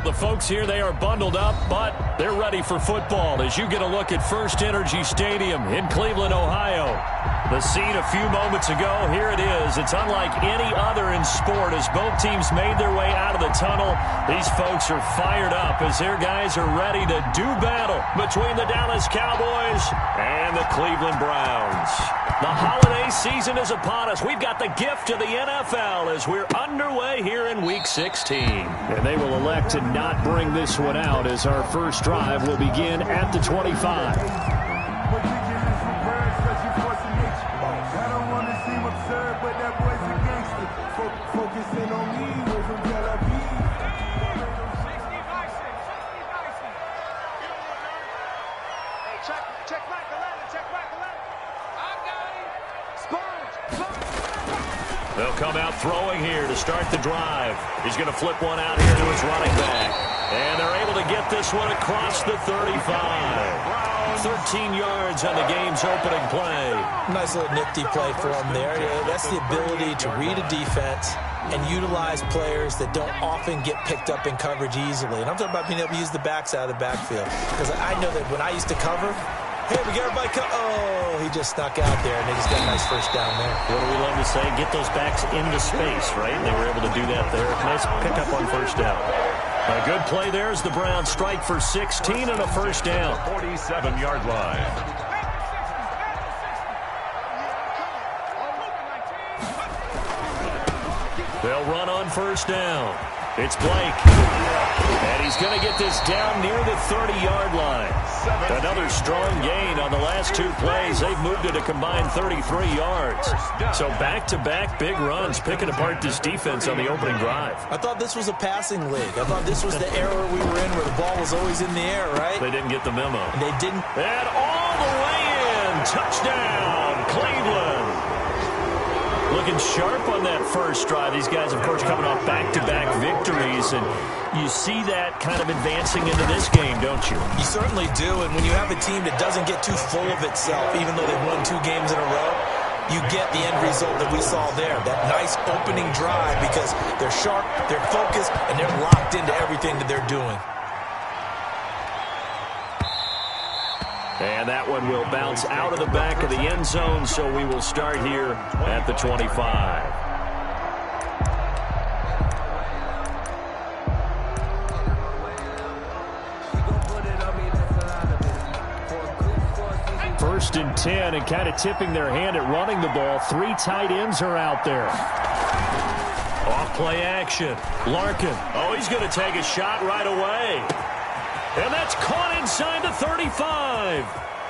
the folks here, they are bundled up, but they're ready for football as you get a look at First Energy Stadium in Cleveland, Ohio. The scene a few moments ago, here it is. It's unlike any other in sport as both teams made their way out of the tunnel. These folks are fired up as their guys are ready to do battle between the Dallas Cowboys and the Cleveland Browns. The holiday season is upon us. We've got the gift of the NFL as we're underway here in Week 16. And they will elect to not bring this one out as our first drive will begin at the 25. They'll come out throwing here to start the drive. He's going to flip one out here to his running back. And they're able to get this one across the 35. 13 yards on the game's opening play. Nice little nifty play for him there. That's the ability to read a defense and utilize players that don't often get picked up in coverage easily. And I'm talking about being able to use the backs out of the backfield. Because I know that when I used to cover, hey, we got everybody oh, he just snuck out there, and they just got a nice first down there. What do we love to say? Get those backs into space, right? And they were able to do that there. Nice pickup on first down. A good play there as the Browns strike for 16 and a first down. 47-yard line. They'll run on first down. It's Blake. And he's going to get this down near the 30-yard line. Another strong gain on the last two plays. They've moved it a combined 33 yards. So back-to-back big runs picking apart this defense on the opening drive. I thought this was a passing league. I thought this was the era we were in where the ball was always in the air, right? They didn't get the memo. And they didn't. And all the way in. Touchdown, Cleveland. Looking sharp on that first drive. These guys, of course, coming off back-to-back victories, and you see that kind of advancing into this game, don't you? You certainly do, and when you have a team that doesn't get too full of itself, even though they've won 2 games in a row, you get the end result that we saw there, that nice opening drive, because they're sharp, they're focused, and they're locked into everything that they're doing. And that one will bounce out of the back of the end zone, so we will start here at the 25. First and 10, and kind of tipping their hand at running the ball. 3 tight ends are out there. Off play action. Larkin. Oh, he's going to take a shot right away. And that's caught inside the 35.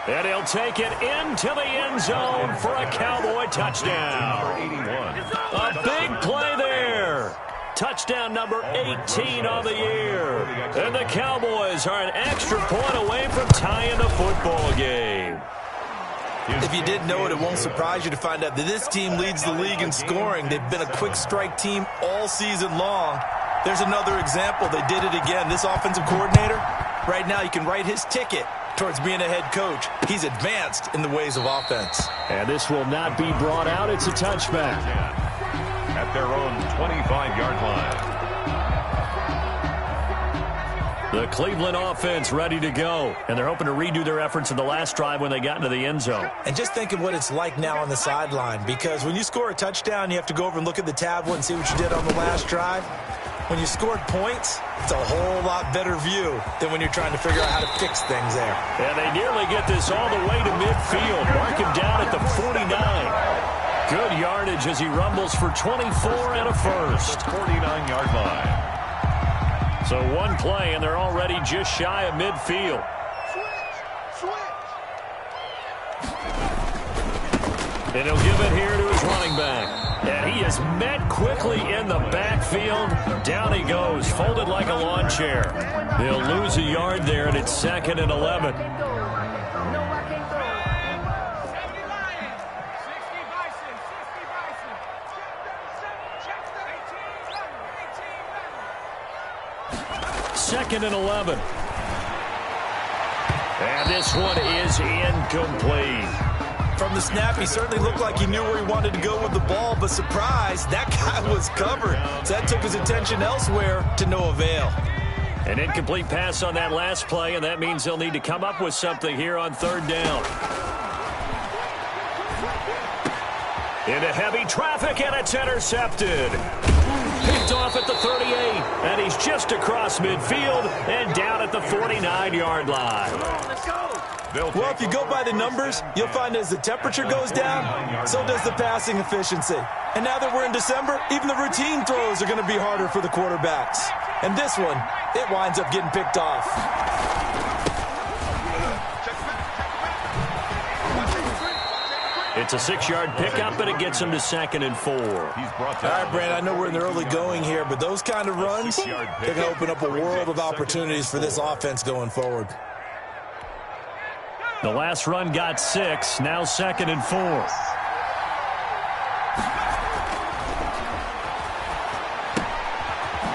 And he'll take it into the end zone for a Cowboy touchdown. A big play there. Touchdown number 18 on the year. And the Cowboys are an extra point away from tying the football game. If you didn't know it, it won't surprise you to find out that this team leads the league in scoring. They've been a quick strike team all season long. There's another example. They did it again. This offensive coordinator, right now you can write his ticket towards being a head coach. He's advanced in the ways of offense. And this will not be brought out. It's a touchback. At their own 25-yard line. The Cleveland offense ready to go. And they're hoping to redo their efforts in the last drive when they got into the end zone. And just think of what it's like now on the sideline. Because when you score a touchdown, you have to go over and look at the tablet and see what you did on the last drive. When you scored points, it's a whole lot better view than when you're trying to figure out how to fix things there. And they nearly get this all the way to midfield. Mark him down at the 49. Good yardage as he rumbles for 24 and a first. 49-yard line. So one play, and they're already just shy of midfield. And he'll give it here to his running back. And he is met quickly in the backfield. Down he goes, folded like a lawn chair. They'll lose a yard there, and it's 2nd and 11. Second and 11. And this one is incomplete. From the snap, he certainly looked like he knew where he wanted to go with the ball, but surprise, that guy was covered. So that took his attention elsewhere to no avail. An incomplete pass on that last play, and that means they'll need to come up with something here on third down. Into heavy traffic, and it's intercepted. Picked off at the 38, and he's just across midfield and down at the 49-yard line. Well, if you go by the numbers, you'll find as the temperature goes down, so does the passing efficiency. And now that we're in December, even the routine throws are going to be harder for the quarterbacks. And this one, it winds up getting picked off. It's a 6-yard pickup, and it gets him to 2nd and 4. All right, Brand, I know we're in the early going here, but those kind of runs, they're going to open up a world of opportunities for this offense going forward. The last run got 6, now 2nd and 4.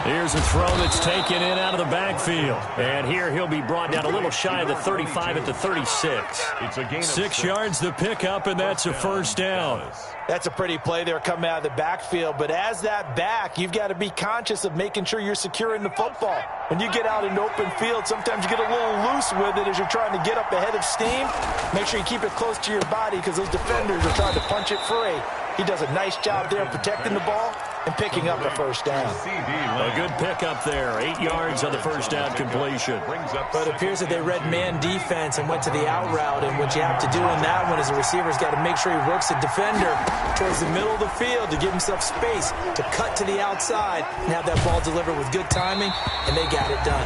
Here's a throw that's taken in out of the backfield. And here he'll be brought down a little shy of the 35 at the 36. 6 yards the pickup, and that's a first down. That's a pretty play there coming out of the backfield. But as that back, you've got to be conscious of making sure you're securing the football. When you get out in open field, sometimes you get a little loose with it as you're trying to get up ahead of steam. Make sure you keep it close to your body because those defenders are trying to punch it free. He does a nice job there protecting the ball and picking up a first down. A good pickup there. 8 yards on the first down completion. But it appears that they read man defense and went to the out route. And what you have to do in that one is the receiver's got to make sure he works the defender towards the middle of the field to give himself space to cut to the outside and have that ball delivered with good timing, and they got it done.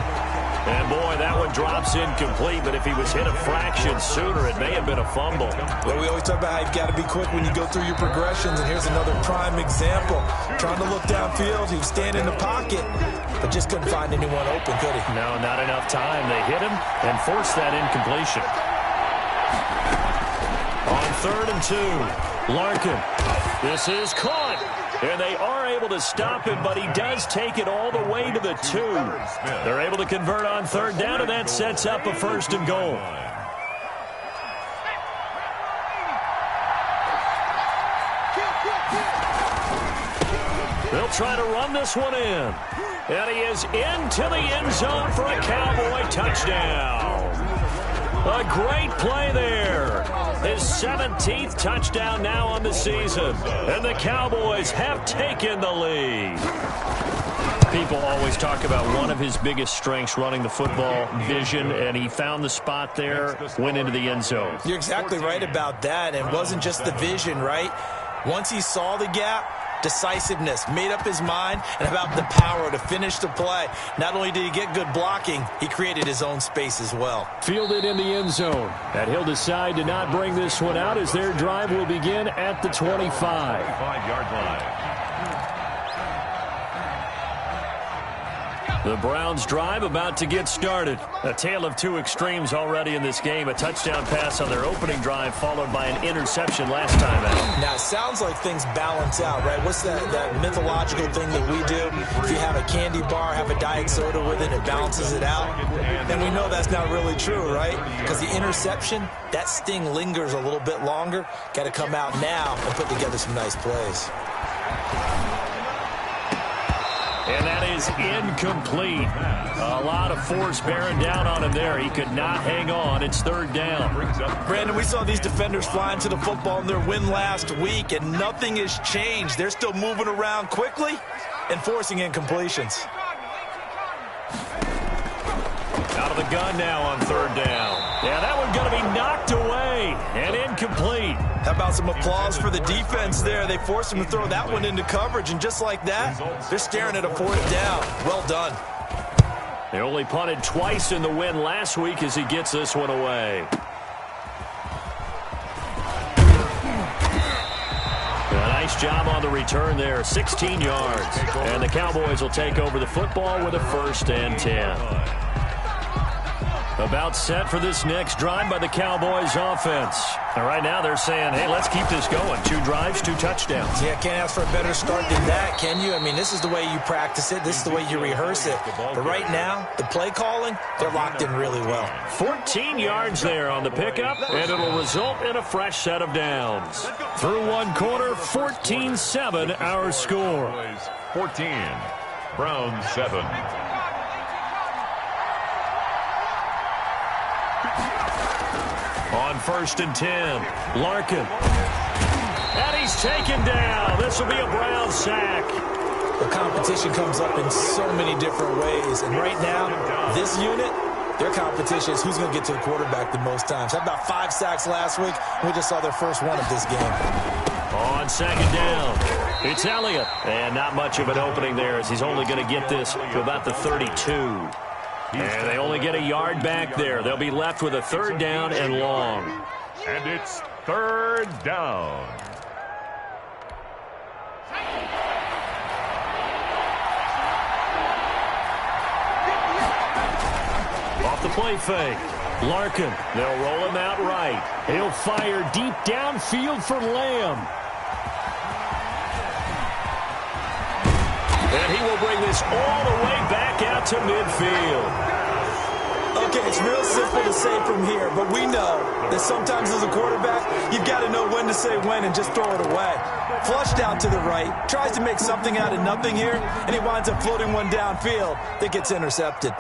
And, boy, that one drops incomplete, but if he was hit a fraction sooner, it may have been a fumble. Well, we always talk about how you've got to be quick when you go through your progressions, and here's another prime example. Trying to look downfield, he was standing in the pocket, but just couldn't find anyone open, could he? No, not enough time. They hit him and forced that incompletion. On 3rd and 2, Larkin. This is caught. And they are able to stop him, but he does take it all the way to the 2. They're able to convert on 3rd down, and that sets up a 1st and goal. They'll try to run this one in. And he is into the end zone for a Cowboy touchdown. A great play there. His 17th touchdown now on the season. And the Cowboys have taken the lead. People always talk about one of his biggest strengths, running the football, vision, and he found the spot there, went into the end zone. You're exactly right about that. And it wasn't just the vision, right? Once he saw the gap, decisiveness, made up his mind, and about the power to finish the play. Not only did he get good blocking, he created his own space as well. Fielded in the end zone. And he'll decide to not bring this one out as their drive will begin at the 25. 5-yard line. The Browns' drive about to get started. A tale of two extremes already in this game. A touchdown pass on their opening drive followed by an interception last time out. Now, it sounds like things balance out, right? What's that mythological thing that we do? If you have a candy bar, have a diet soda with it, it balances it out. And we know that's not really true, right? Because the interception, that sting lingers a little bit longer. Got to come out now and put together some nice plays. And that is incomplete. A lot of force bearing down on him there. He could not hang on. It's 3rd down. Brandon, we saw these defenders flying to the football in their win last week, and nothing has changed. They're still moving around quickly and forcing incompletions. Out of the gun now on 3rd down. Yeah, that one's going to be knocked away and incomplete. How about some applause for the defense there? They forced him to throw that one into coverage, and just like that, they're staring at a 4th down. Well done. They only punted twice in the win last week as he gets this one away. A nice job on the return there, 16 yards. And the Cowboys will take over the football with a 1st and 10. About set for this next drive by the Cowboys offense. And right now they're saying, hey, let's keep this going. 2 drives, 2 touchdowns. Yeah, can't ask for a better start than that, can you? I mean, this is the way you practice it. This is the way you rehearse it. But right now, the play calling, they're locked in really well. 14 yards there on the pickup, and it'll result in a fresh set of downs. Through one quarter, 14-7 our score. 14, Browns 7. On 1st and 10, Larkin. And he's taken down. This will be a Brown sack. The competition comes up in so many different ways. And right now, this unit, their competition is who's going to get to the quarterback the most times. Had about 5 sacks last week. We just saw their first one of this game. On 2nd down, it's Elliott. And not much of an opening there as he's only going to get this to about the 32. And they only get a yard back there. They'll be left with a 3rd down and long. And it's 3rd down. Off the play fake. Larkin. They'll roll him out right. He'll fire deep downfield for Lamb. And he will bring this all the way back out to midfield. Okay, it's real simple to say from here, but we know that sometimes as a quarterback, you've got to know when to say when and just throw it away. Flushed out to the right, tries to make something out of nothing here, and he winds up floating one downfield that gets intercepted.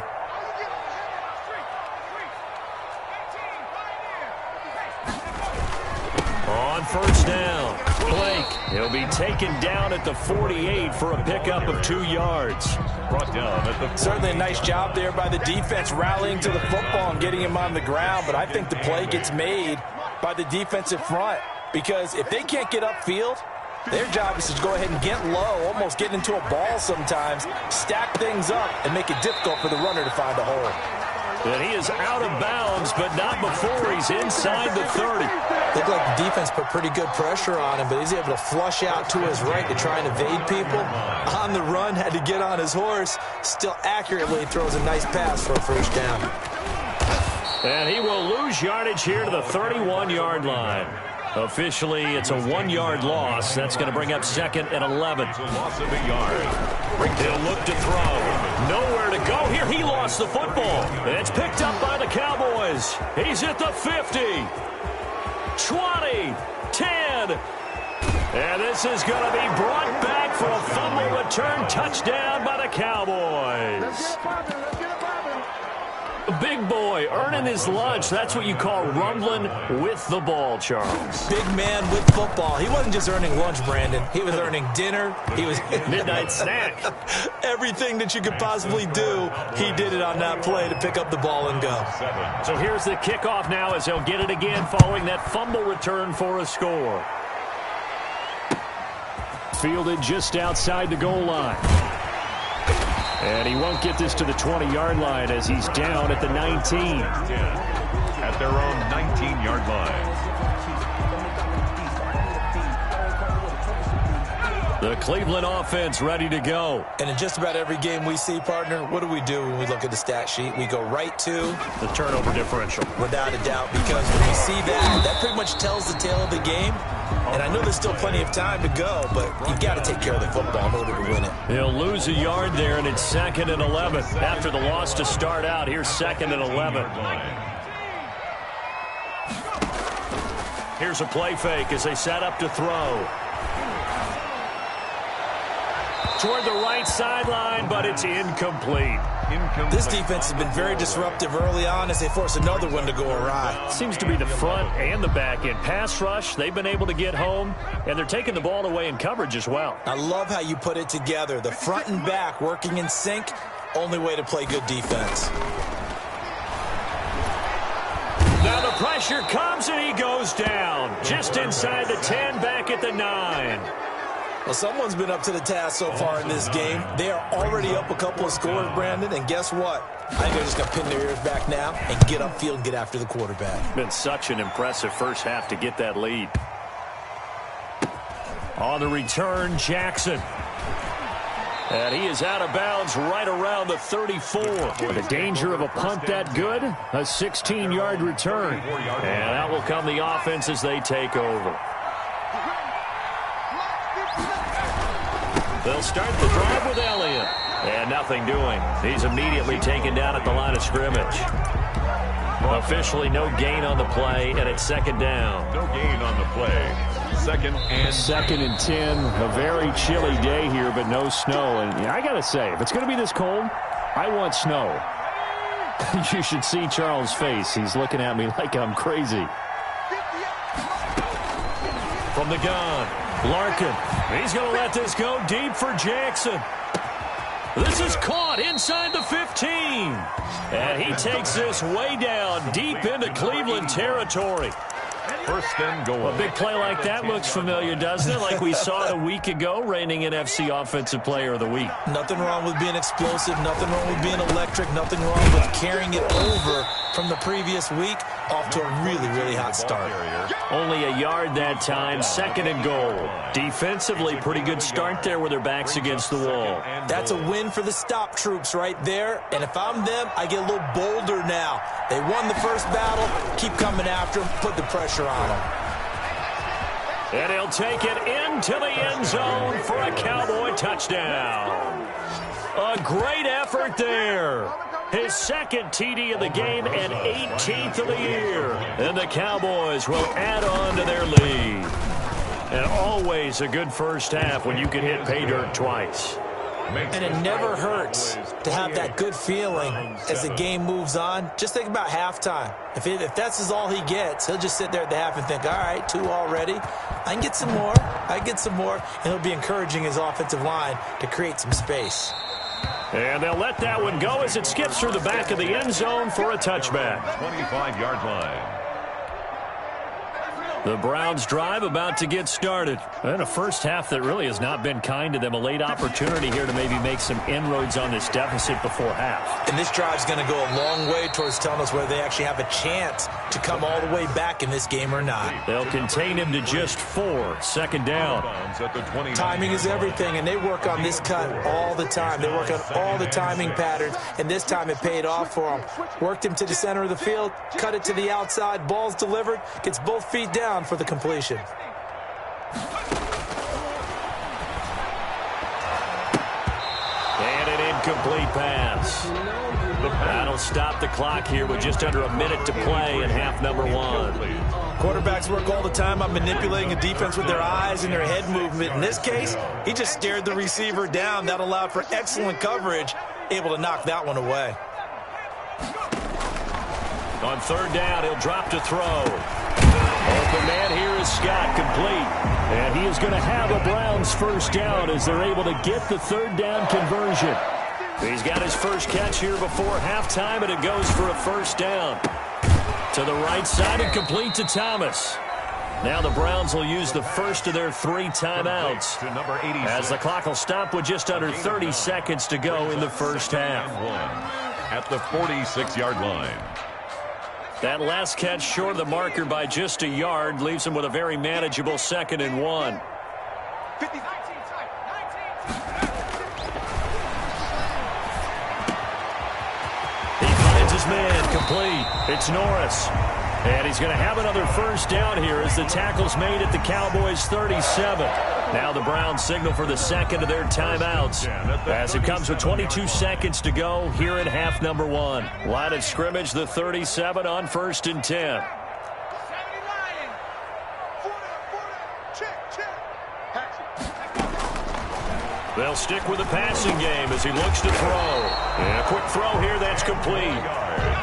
On 1st down, Blake. He'll be taken down at the 48 for a pickup of 2 yards. Brought down at the 48. Certainly a nice job there by the defense rallying to the football and getting him on the ground, but I think the play gets made by the defensive front because if they can't get upfield, their job is to go ahead and get low, almost get into a ball sometimes, stack things up, and make it difficult for the runner to find a hole. And he is out of bounds, but not before he's inside the 30. Looked like the defense put pretty good pressure on him, but he's able to flush out to his right to try and evade people. On the run, had to get on his horse. Still accurately throws a nice pass for a 1st down. And he will lose yardage here to the 31-yard line. Officially, it's a 1-yard loss. That's going to bring up 2nd and 11. Loss of a yard. He'll look to throw. Nowhere to go. Here he lost the football. It's picked up by the Cowboys. He's at the 50. 20. 10. And this is going to be brought back for a fumble return touchdown by the Cowboys. Big boy earning his lunch. That's what you call rumbling with the ball, Charles. Big man with football. He wasn't just earning lunch, Brandon. He was earning dinner. He was midnight snack. Everything that you could possibly do, he did it on that play to pick up the ball and go. So here's the kickoff now as he'll get it again following that fumble return for a score. Fielded just outside the goal line. And he won't get this to the 20-yard line as he's down at the 19. At their own 19-yard line. The Cleveland offense ready to go. And in just about every game we see, partner, what do we do when we look at the stat sheet? We go right to the turnover differential. Without a doubt, because when we see that, that pretty much tells the tale of the game. And I know there's still plenty of time to go, but you've got to take care of the football in order to win it. He'll lose a yard there, and it's 2nd and 11. After the loss to start out, here's 2nd and 11. Here's a play fake as they set up to throw. Toward the right sideline, but it's incomplete. This defense has been very disruptive early on as they force another one to go awry. Seems to be the front and the back end. Pass rush, they've been able to get home, and they're taking the ball away in coverage as well. I love how you put it together. The front and back working in sync, only way to play good defense. Now the pressure comes, and he goes down. Just inside the 10, back at the 9. Well, someone's been up to the task so far in this game. They are already up a couple of scores, Brandon, and guess what? I think they're just going to pin their ears back now and get upfield and get after the quarterback. Been such an impressive first half to get that lead. On the return, Jackson. And he is out of bounds right around the 34. The danger of a punt that good, a 16-yard return. And out will come the offense as they take over. They'll start the drive with Elliott. And nothing doing. He's immediately taken down at the line of scrimmage. Officially no gain on the play, and it's 2nd down. No gain on the play. 2nd and 10. A very chilly day here, but no snow. And I got to say, if it's going to be this cold, I want snow. You should see Charles' face. He's looking at me like I'm crazy. from the gun. Larkin, he's going to let this go deep for Jackson. This is caught inside the 15. And he takes this way down deep into Cleveland territory. First and goal. A big play like that looks familiar, doesn't it? Like we saw it a week ago, reigning NFC Offensive Player of the Week. Nothing wrong with being explosive. Nothing wrong with being electric. Nothing wrong with carrying it over from the previous week off to a really, really hot start. Only a yard that time, second and goal. Defensively, pretty good start there with their backs against the wall. That's a win for the stop troops right there. And if I'm them, I get a little bolder now. They won the first battle. Keep coming after them. Put the pressure on them. And he'll take it into the end zone for a Cowboy touchdown. A great effort there. His second TD of the game and 18th of the year. And the Cowboys will add on to their lead. And always a good first half when you can hit pay dirt twice. And it never hurts to have that good feeling as the game moves on. Just think about halftime. If that's all he gets, he'll just sit there at the half and think, all right, 2 already. I can get some more. I can get some more. And he'll be encouraging his offensive line to create some space. And they'll let that one go as it skips through the back of the end zone for a touchback. 25-yard line. The Browns drive about to get started. And a first half that really has not been kind to them. A late opportunity here to maybe make some inroads on this deficit before half. And this drive's going to go a long way towards telling us whether they actually have a chance to come all the way back in this game or not. They'll contain him to just 4. Second down. Timing is everything, and they work on this cut all the time. They work on all the timing patterns, and this time it paid off for them. Worked him to the center of the field, cut it to the outside, ball's delivered, gets both feet down for the completion. And an incomplete pass. That'll stop the clock here with just under a minute to play in half number 1. Quarterbacks work all the time on manipulating a defense with their eyes and their head movement. In this case, he just stared the receiver down. That allowed for excellent coverage, able to knock that one away. On third down, he'll drop to throw. Open man here is Scott, complete. And he is going to have a Browns first down as they're able to get the third down conversion. He's got his first catch here before halftime, and it goes for a first down. To the right side and complete to Thomas. Now the Browns will use the first of their 3 timeouts as the clock will stop with just under 30 seconds to go in the first half. At the 46-yard line. That last catch short of the marker by just a yard leaves him with a very manageable 2nd and 1. He finds his man, complete. It's Norris. And he's going to have another first down here as the tackle's made at the Cowboys' 37. Now the Browns signal for the second of their timeouts as it comes with 22 seconds to go here in half number 1. Line of scrimmage, the 37 on 1st and 10. They'll stick with the passing game as he looks to throw. And a quick throw here that's complete.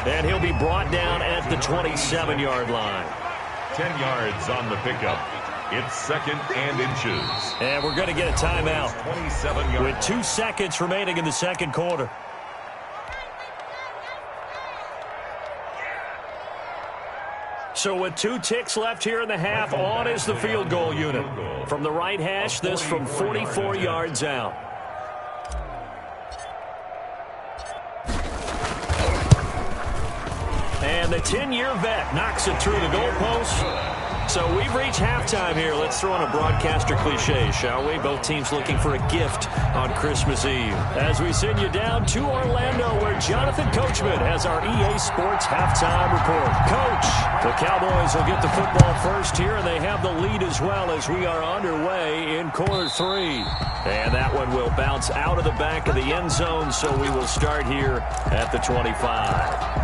And he'll be brought down at the 27-yard line. 10 yards on the pickup. It's 2nd and inches. And we're going to get a timeout 27 yards. with 2 seconds remaining in the second quarter. So with 2 ticks left here in the half, on is the field goal unit. From the right hash, this from 44 yards out. And the 10-year vet knocks it through the goalpost. So we've reached halftime here. Let's throw in a broadcaster cliche, shall we? Both teams looking for a gift on Christmas Eve. As we send you down to Orlando, where Jonathan Coachman has our EA Sports halftime report. Coach, the Cowboys will get the football first here, and they have the lead as well as we are underway in quarter 3. And that one will bounce out of the back of the end zone, so we will start here at the 25.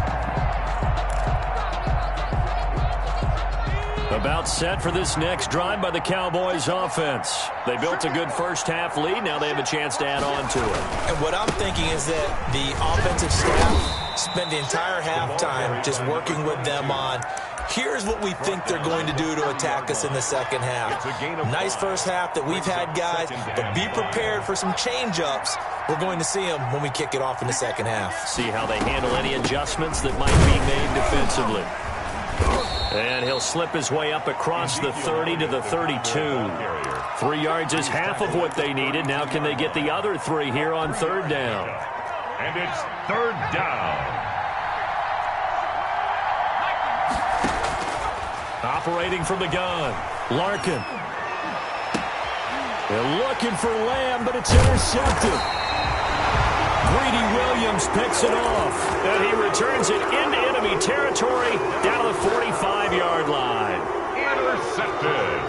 About set for this next drive by the Cowboys offense. They built a good first half lead. Now they have a chance to add on to it. And what I'm thinking is that the offensive staff spent the entire halftime just working with them on Here's what we think they're going to do to attack us in the second half. Nice first half that we've had, guys, but be prepared for some change-ups. We're going to see them when we kick it off in the second half. See how they handle any adjustments that might be made defensively. And he'll slip his way up across the 30 to the 32. 3 yards is half of what they needed. Now can they get the other 3 here on third down? And it's third down. Operating from the gun, Larkin. They're looking for Lamb, but it's intercepted. Greedy Williams picks it off, and he returns it into enemy territory down to the 45-yard line. Intercepted.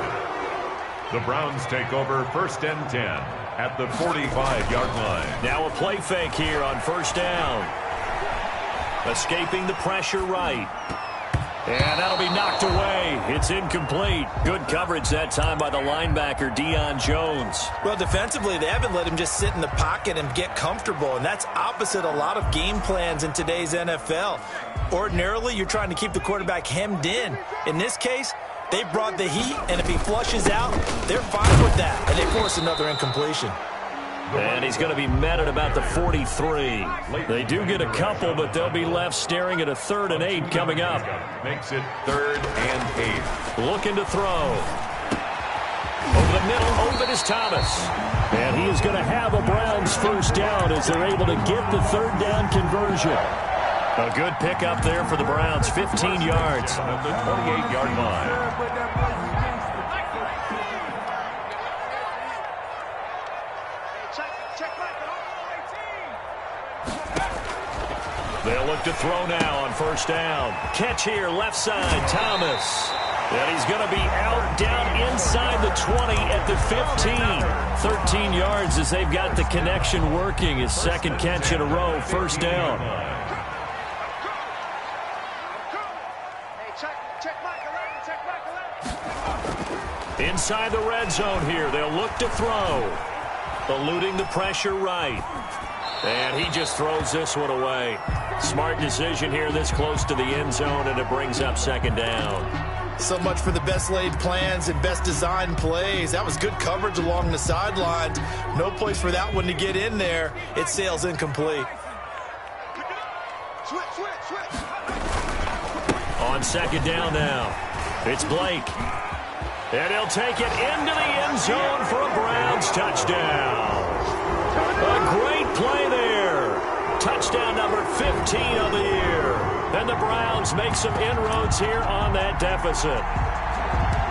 The Browns take over first and 10 at the 45-yard line. Now a play fake here on first down. Escaping the pressure right. And that'll be knocked away. It's incomplete. Good coverage that time by the linebacker, Deion Jones. Well, defensively, they haven't let him just sit in the pocket and get comfortable, and that's opposite a lot of game plans in today's NFL. Ordinarily, you're trying to keep the quarterback hemmed in. In this case, they brought the heat, and if he flushes out, they're fine with that, and they force another incompletion. And he's going to be met at about the 43. They do get a couple, but they'll be left staring at a 3rd and 8 coming up. Makes it 3rd and 8. Looking to throw. Over the middle, open is Thomas. And he is going to have a Browns first down as they're able to get the 3rd down conversion. A good pickup there for the Browns, 15 yards. At the 28-yard line. They'll look to throw now on first down. Catch here, left side, Thomas. And he's going to be out down inside the 20 at the 15. 13 yards as they've got the connection working. His second catch in a row, first down. Inside the red zone here, they'll look to throw. Eluding the pressure right. And he just throws this one away. Smart decision here this close to the end zone, and it brings up second down. So much for the best laid plans and best designed plays. That was good coverage along the sidelines. No place for that one to get in there. It sails incomplete. On second down now, it's Blake. And he'll take it into the end zone for a Browns touchdown. A great play there. Touchdown number 15 of the year. And the Browns make some inroads here on that deficit.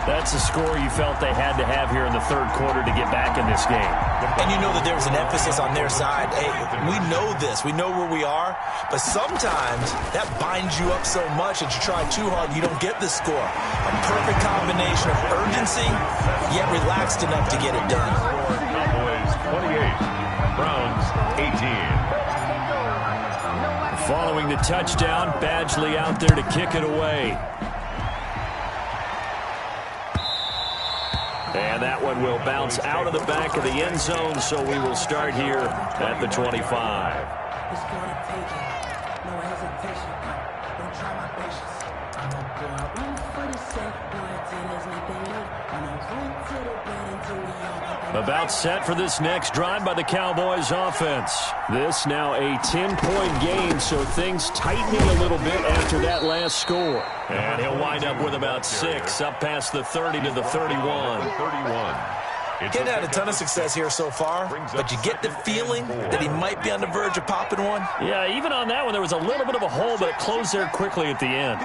That's the score you felt they had to have here in the third quarter to get back in this game. And you know that there was an emphasis on their side. Hey, we know this. We know where we are. But sometimes that binds you up so much that you try too hard, you don't get the score. A perfect combination of urgency, yet relaxed enough to get it done. Cowboys 28, Browns 18. Following the touchdown, Badgley out there to kick it away. And that one will bounce out of the back of the end zone, so we will start here at the 25. It's gonna take it. No hesitation. Don't try my patience. I'm a boy. Run for the safe boy till there's nothing left. I'm a run to the bed until we all about set for this next drive by the Cowboys offense. This now a 10-point game, so things tightening a little bit after that last score. And he'll wind up with about 6 up past the 30 to the 31. He's had a ton of success here so far, but you get the feeling that he might be on the verge of popping one. Yeah, even on that one, there was a little bit of a hole, but it closed there quickly at the end.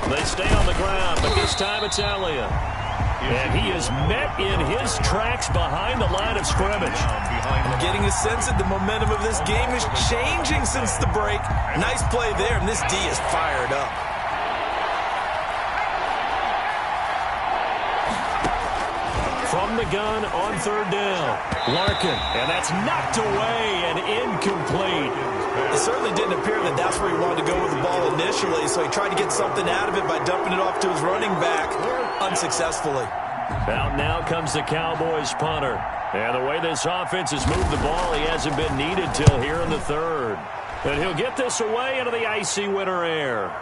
They stay on the ground, but this time it's Elliott. And he is met in his tracks behind the line of scrimmage. I'm getting a sense that the momentum of this game is changing since the break. Nice play there, and this D is fired up. From the gun on third down, Larkin, and that's knocked away and incomplete. It certainly didn't appear that that's where he wanted to go with the ball initially, so he tried to get something out of it by dumping it off to his running back unsuccessfully. Out now comes the Cowboys punter. And the way this offense has moved the ball, he hasn't been needed till here in the third. And he'll get this away into the icy winter air.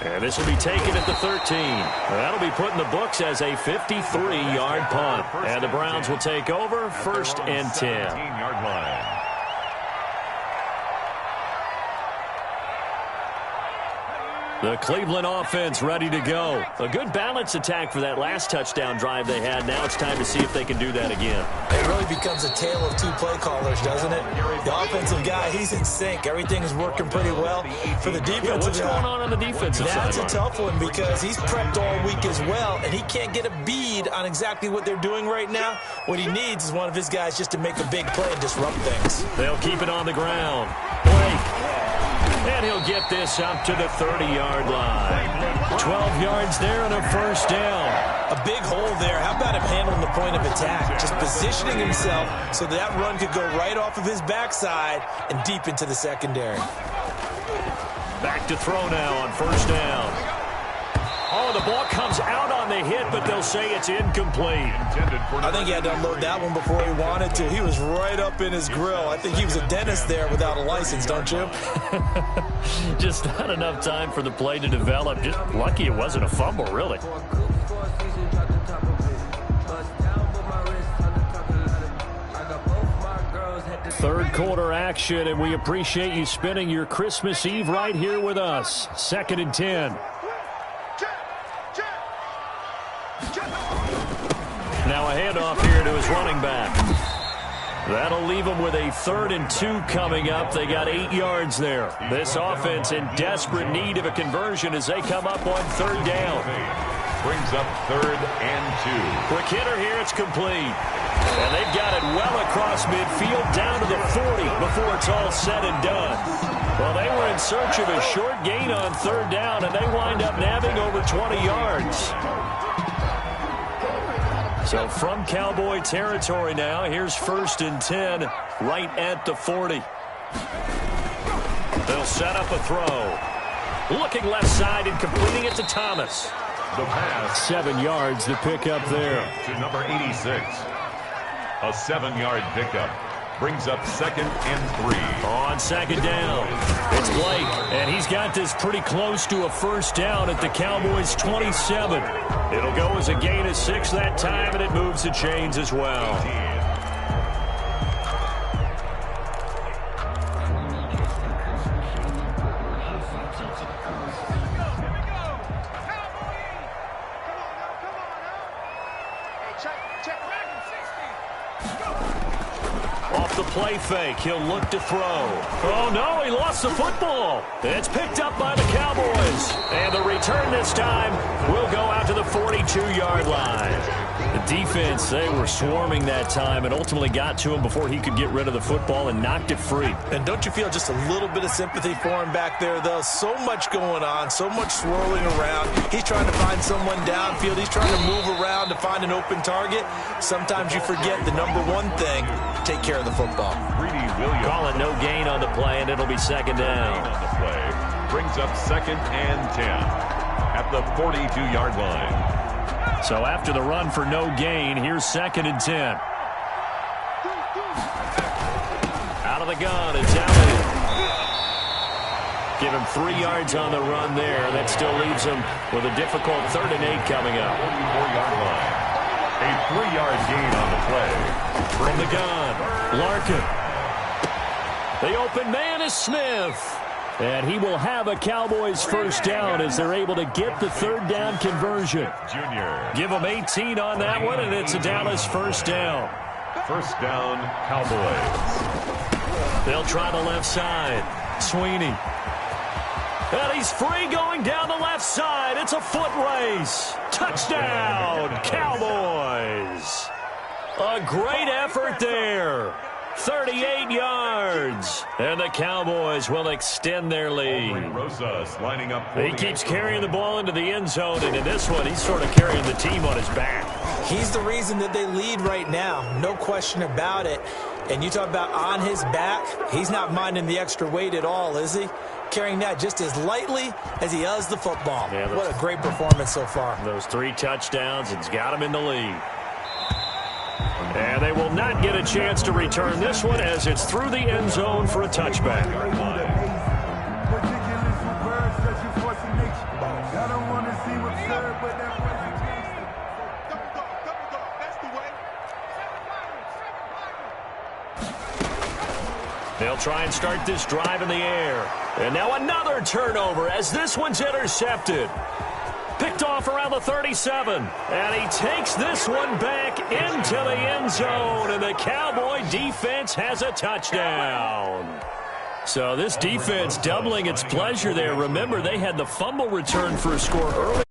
And this will be taken at the 13. That'll be put in the books as a 53-yard punt. And the Browns will take over, first and 10. 17-yard line. The Cleveland offense ready to go. A good balance attack for that last touchdown drive they had. Now it's time to see if they can do that again. It really becomes a tale of two play callers, doesn't it? The offensive guy, he's in sync. Everything is working pretty well. For the defensive what's going on the defensive side? That's a tough one because he's prepped all week as well, and he can't get a bead on exactly what they're doing right now. What he needs is one of his guys just to make a big play and disrupt things. They'll keep it on the ground. Blake. And he'll get this up to the 30-yard line. 12 yards there and a first down. A big hole there. How about him handling the point of attack? Just positioning himself so that run could go right off of his backside and deep into the secondary. Back to throw now on first down. Oh, the ball comes out on the hit, but they'll say it's incomplete. I think he had to unload that one before he wanted to. He was right up in his grill. I think he was a dentist there without a license, don't you? Just not enough time for the play to develop. Just lucky it wasn't a fumble, really. Third quarter action, and we appreciate you spending your Christmas Eve right here with us. 2nd and 10. Now a handoff here to his running back. That'll leave him with a 3rd and 2 coming up. They got 8 yards there. This offense in desperate need of a conversion as they come up on 3rd down. Brings up 3rd and 2. Quick hitter here, it's complete. And they've got it well across midfield down to the 40 before it's all said and done. Well, they were in search of a short gain on 3rd down, and they wind up nabbing over 20 yards. So from Cowboy territory now, here's 1st and 10 right at the 40. They'll set up a throw. Looking left side and completing it to Thomas. The pass. 7 yards to pick up there. To number 86. A 7-yard pickup. Brings up 2nd and 3. On 2nd down, it's Blake, and he's got this pretty close to a first down at the Cowboys' 27. It'll go as a gain of 6 that time, and it moves the chains as well. The play fake. He'll look to throw. Oh, no, he lost the football. It's picked up by the Cowboys. And the return this time will go out to the 42-yard line. The defense, they were swarming that time and ultimately got to him before he could get rid of the football and knocked it free. And don't you feel just a little bit of sympathy for him back there, though? So much going on, so much swirling around. He's trying to find someone downfield. He's trying to move around to find an open target. Sometimes you forget the number one thing, take care of the football. Call it no gain on the play, and it'll be 2nd down. On the play. Brings up 2nd and 10 at the 42-yard line. So after the run for no gain, here's 2nd and 10. Out of the gun, it's Allen. Give him 3 yards on the run there. That still leaves him with a difficult 3rd and 8 coming up. 44-yard line. A 3-yard gain on the play. From the gun, Larkin. The open man is Smith. And he will have a Cowboys first down as they're able to get the 3rd down conversion. Junior. Give them 18 on that one, and it's a Dallas first down. First down, Cowboys. They'll try the left side. Sweeney. And he's free going down the left side. It's a foot race. Touchdown, Cowboys. A great effort there. 38 yards. And the Cowboys will extend their lead. Rosas lining up. He keeps carrying the ball into the end zone, and in this one, he's sort of carrying the team on his back. He's the reason that they lead right now. No question about it. And you talk about on his back, he's not minding the extra weight at all, is he? Carrying that just as lightly as he does the football. Yeah, what a great performance so far. Those 3 touchdowns, it's got him in the lead. And they will not get a chance to return this one as it's through the end zone for a touchback. They'll try and start this drive in the air. And now another turnover as this one's intercepted. Picked off around the 37. And he takes this one back into the end zone. And the Cowboy defense has a touchdown. So this defense doubling its pleasure there. Remember, they had the fumble return for a score early.